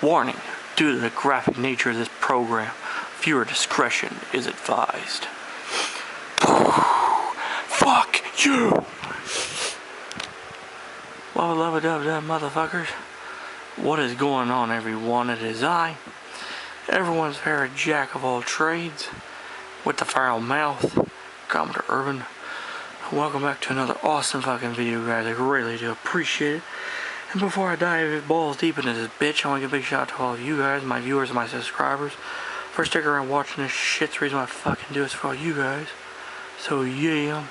Warning, due to the graphic nature of this program, viewer discretion is advised. Fuck you! Well, WW2 motherfuckers, what is going on, everyone? It is I, everyone's favorite jack of all trades, with the foul mouth, Commodore Urban. Welcome back to another awesome fucking video, guys. I really do appreciate it. And before I dive balls deep into this bitch, I want to give a big shout out to all of you guys, my viewers and my subscribers, for sticking around watching this shit. It's the reason why I fucking do this for all you guys. So yeah.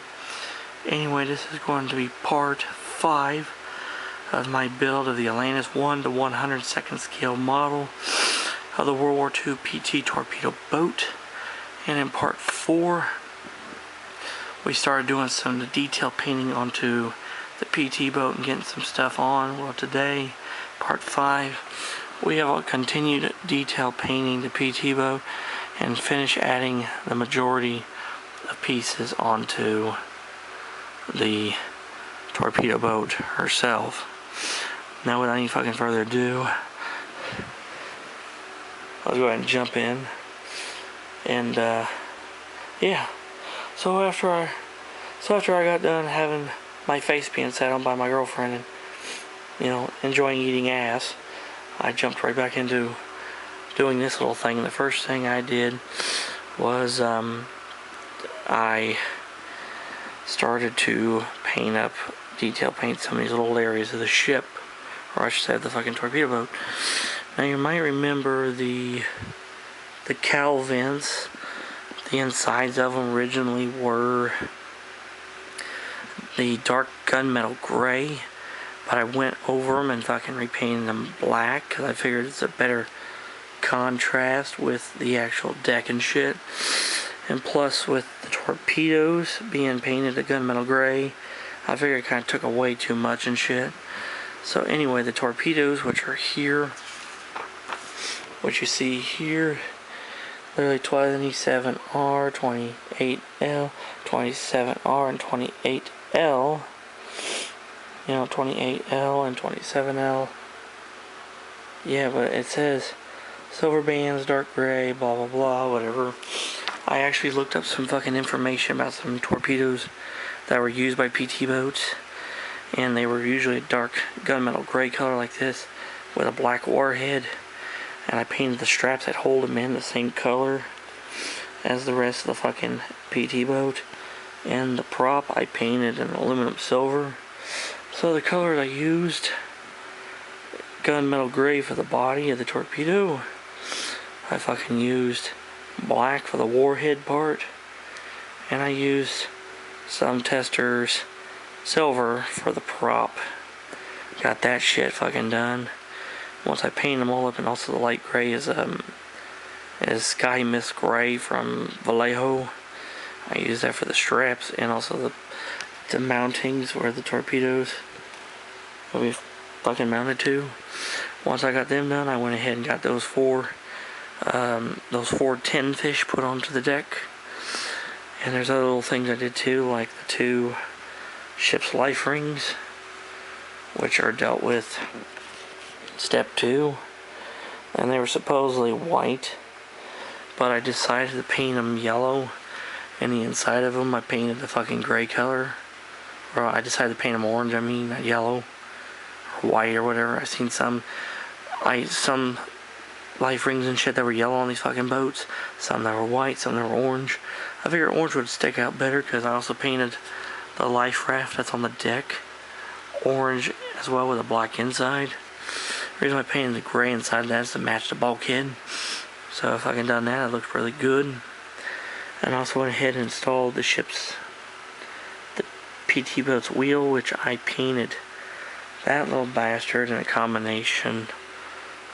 Anyway, this is going to be part 5 of my build of the Atlantis 1 to 102nd scale model of the World War II PT torpedo boat. And in part 4, we started doing some detail painting onto the PT boat and getting some stuff on. Well, today, part 5, we have continued detail painting the PT boat and finish adding the majority of pieces onto the torpedo boat herself. Now, without any fucking further ado, I'll go ahead and jump in. And yeah. So after I got done having my face being sat on by my girlfriend and, you know, enjoying eating ass, I jumped right back into doing this little thing. And the first thing I did was I started to detail paint some of these little areas of the ship, or I should say the fucking torpedo boat. Now you might remember the cowl vents. The insides of them originally were the dark gunmetal gray, but I went over them and fucking repainted them black because I figured it's a better contrast with the actual deck and shit. And plus, with the torpedoes being painted a gunmetal gray, I figured it kind of took away too much and shit. So anyway, the torpedoes, which are here, what you see here, literally 27R, 28L, 27R, and 28L. You know, 28L and 27L. Yeah, but it says silver bands, dark gray, blah blah blah, whatever. I actually looked up some fucking information about some torpedoes that were used by PT boats, and they were usually a dark gunmetal gray color like this with a black warhead. And I painted the straps that hold them in the same color as the rest of the fucking PT boat. And the prop I painted in aluminum silver. So the colors I used, gunmetal gray for the body of the torpedo. I fucking used black for the warhead part. And I used some testers silver for the prop. Got that shit fucking done. Once I paint them all up, and also the light gray is Sky Mist Gray from Vallejo. I use that for the straps and also the mountings where the torpedoes will be fucking mounted to. Once I got them done, I went ahead and got those four tin fish put onto the deck. And there's other little things I did too, like the 2 ship's life rings, which are dealt with step 2, and they were supposedly white, but I decided to paint them yellow, and the inside of them I painted the fucking gray color, or I decided to paint them orange, not yellow, or white, or whatever. I've seen some life rings and shit that were yellow on these fucking boats, some that were white, some that were orange. I figured orange would stick out better, because I also painted the life raft that's on the deck orange as well, with a black inside. The reason I painted the gray inside of that is to match the bulkhead. So if I can done that, it looks really good. And I also went ahead and installed the PT boat's wheel, which I painted that little bastard in a combination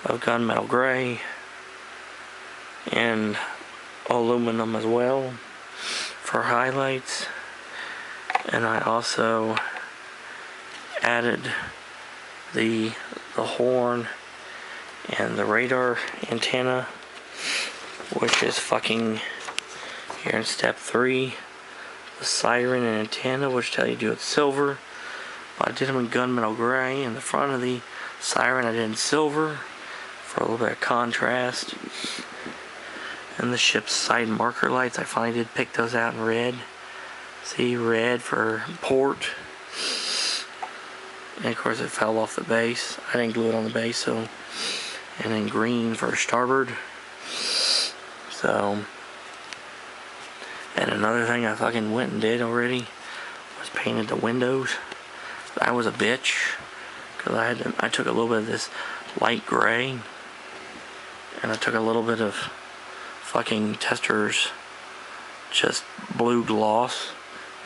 of gunmetal gray and aluminum as well for highlights. And I also added the horn and the radar antenna, which is fucking here in step 3. The siren and antenna, which tell you to do it silver, but I did them in gunmetal gray. And the front of the siren I did in silver for little bit of contrast. And the ship's side marker lights, I finally did pick those out in red. See, red for port. And of course it fell off the base. I didn't glue it on the base, so. And then green for starboard. So. And another thing I fucking went and did already was painted the windows. That was a bitch. Because I took a little bit of this light gray. And I took a little bit of fucking Tester's just blue gloss,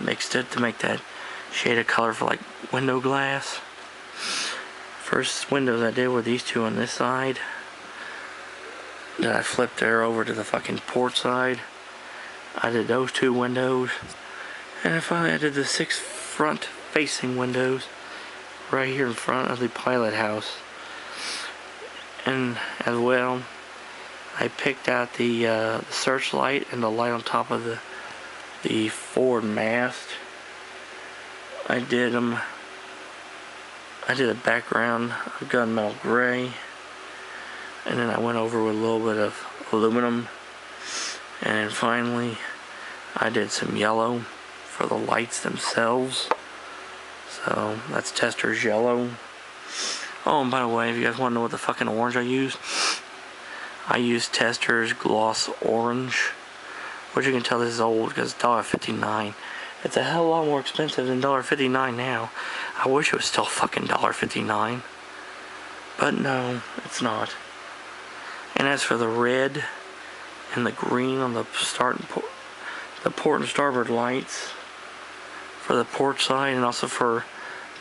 mixed it to make that shade of color for like window glass. First windows I did were these two on this side. Then I flipped there over to the fucking port side. I did those two windows, and then finally I did the 6 front facing windows right here in front of the pilot house. And as well, I picked out the searchlight and the light on top of the forward mast. I did a background of gunmetal gray, and then I went over with a little bit of aluminum, and then finally I did some yellow for the lights themselves. So that's Tester's yellow. Oh, and by the way, if you guys want to know what the fucking orange I used Tester's gloss orange, which you can tell this is old because it's $1.59. It's a hell of a lot more expensive than $1.59 now. I wish it was still fucking $1.59, but no, it's not. And as for the red and the green on the port and starboard lights for the port side and also for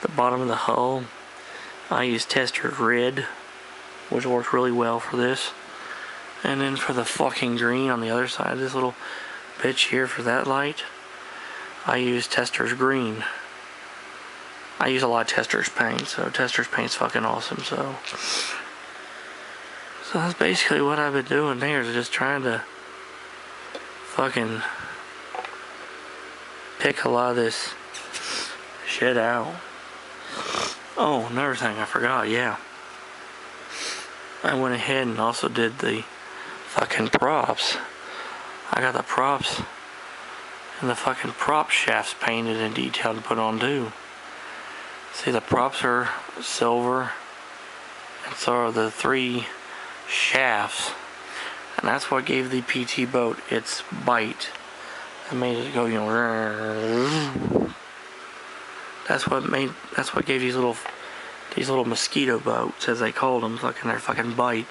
the bottom of the hull, I used Tester's red, which worked really well for this. And then for the fucking green on the other side of this little bitch here for that light, I used Tester's green. I use a lot of Tester's paint, so Tester's paint's fucking awesome, so that's basically what I've been doing there, is just trying to fucking pick a lot of this shit out. Oh, another thing I forgot, yeah. I went ahead and also did the fucking props. I got the props and the fucking prop shafts painted in detail to put on too. See, the props are silver, and so are the 3 shafts, and that's what gave the PT boat its bite. It made it go, you know. That's what gave these little mosquito boats, as they called them, fucking their fucking bite.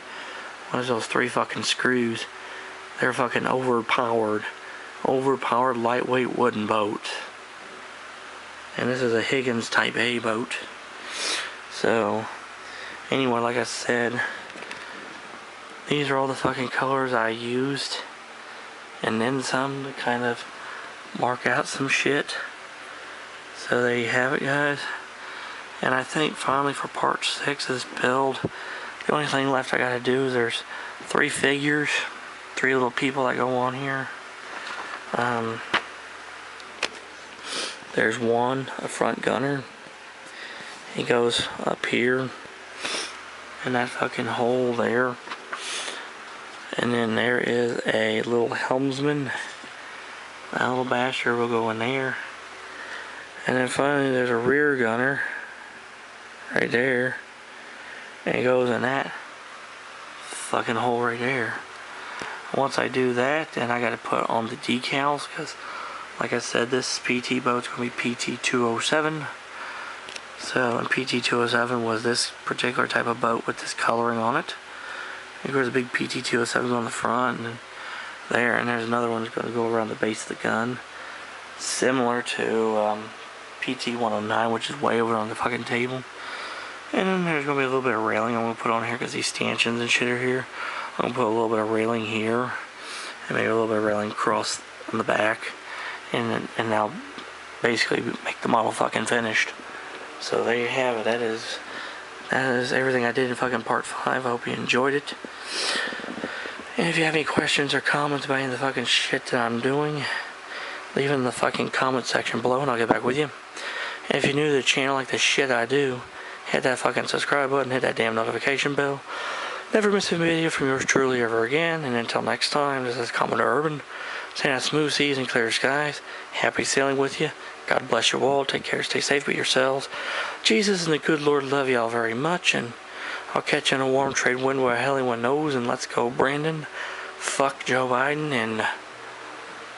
Was those 3 fucking screws. They're fucking overpowered lightweight wooden boat. And this is a Higgins type A boat. So anyway, like I said, these are all the fucking colors I used, and then some to kind of mark out some shit. So there you have it, guys. And I think finally for part 6 of this build, the only thing left I gotta do is there's 3 figures, 3 little people that go on here. There's one, a front gunner. He goes up here in that fucking hole there. And then there is a little helmsman. That little bastard will go in there. And then finally there's a rear gunner right there. And it goes in that fucking hole right there. Once I do that, then I gotta put on the decals, because like I said, this PT boat's gonna be PT207. So, and PT207 was this particular type of boat with this coloring on it. And there's a big PT207 on the front, and there, and there's another one that's gonna go around the base of the gun, similar to PT109, which is way over on the fucking table. And then there's gonna be a little bit of railing I'm gonna put on here because these stanchions and shit are here. I'm gonna put a little bit of railing here, and maybe a little bit of railing across on the back, and now basically make the model fucking finished. So there you have it. That is everything I did in fucking part 5. I hope you enjoyed it. And if you have any questions or comments about any of the fucking shit that I'm doing, leave it in the fucking comment section below and I'll get back with you. And if you're new to the channel like the shit I do, hit that fucking subscribe button, hit that damn notification bell. Never miss a video from yours truly ever again. And until next time, this is Commodore Urban, saying out smooth seas and clear skies. Happy sailing with you. God bless you all. Take care. Stay safe with yourselves. Jesus and the good Lord love y'all very much. And I'll catch you in a warm trade wind where hell anyone knows. And let's go, Brandon. Fuck Joe Biden and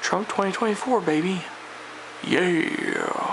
Trump 2024, baby. Yeah.